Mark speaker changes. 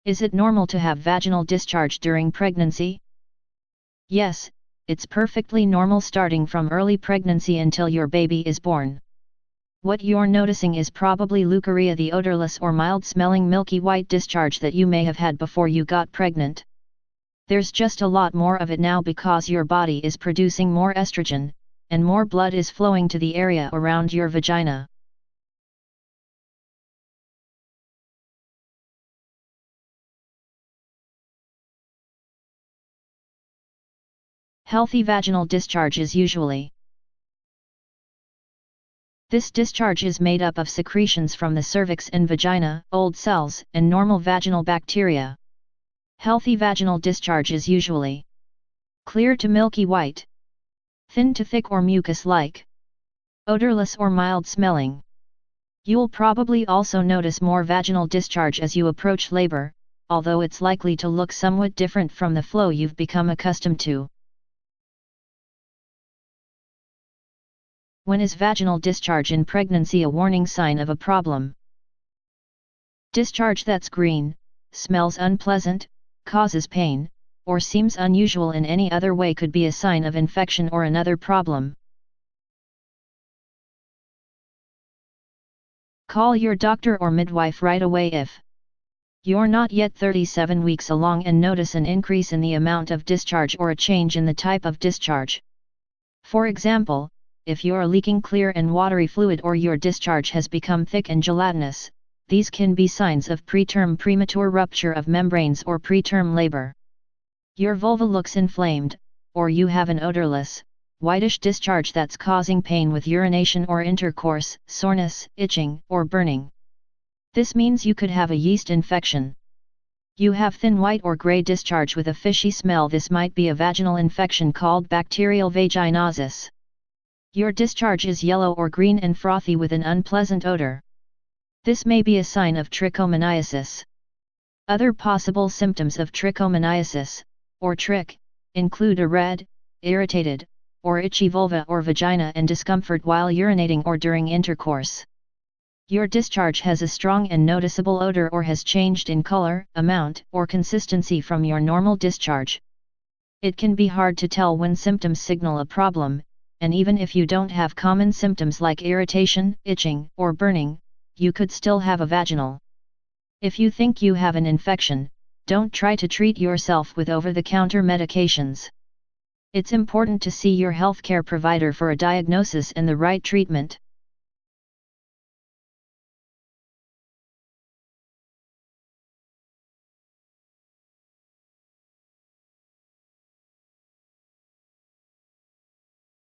Speaker 1: Is it normal to have vaginal discharge during pregnancy? Yes, it's perfectly normal starting from early pregnancy until your baby is born. What you're noticing is probably leukorrhea, the odorless or mild-smelling milky white discharge that you may have had before you got pregnant. There's just a lot more of it now because your body is producing more estrogen, and more blood is flowing to the area around your vagina. Healthy vaginal discharge is usually. This discharge is made up of secretions from the cervix and vagina, old cells, and normal vaginal bacteria. Healthy vaginal discharge is usually clear to milky white, thin to thick or mucus-like, odorless or mild-smelling. You'll probably also notice more vaginal discharge as you approach labor, although it's likely to look somewhat different from the flow you've become accustomed to. When is vaginal discharge in pregnancy a warning sign of a problem? Discharge that's green, smells unpleasant, causes pain, or seems unusual in any other way could be a sign of infection or another problem. Call your doctor or midwife right away if you're not yet 37 weeks along and notice an increase in the amount of discharge or a change in the type of discharge. For example, if you're leaking clear and watery fluid or your discharge has become thick and gelatinous, these can be signs of preterm premature rupture of membranes or preterm labor. Your vulva looks inflamed, or you have an odorless, whitish discharge that's causing pain with urination or intercourse, soreness, itching, or burning. This means you could have a yeast infection. You have thin white or gray discharge with a fishy smell. This might be a vaginal infection called bacterial vaginosis. Your discharge is yellow or green and frothy with an unpleasant odor. This may be a sign of trichomoniasis. Other possible symptoms of trichomoniasis, or trich, include a red, irritated, or itchy vulva or vagina and discomfort while urinating or during intercourse. Your discharge has a strong and noticeable odor or has changed in color, amount, or consistency from your normal discharge. It can be hard to tell when symptoms signal a problem, and even if you don't have common symptoms like irritation, itching, or burning, you could still have a vaginal. If you think you have an infection, don't try to treat yourself with over-the-counter medications. It's important to see your healthcare provider for a diagnosis and the right treatment.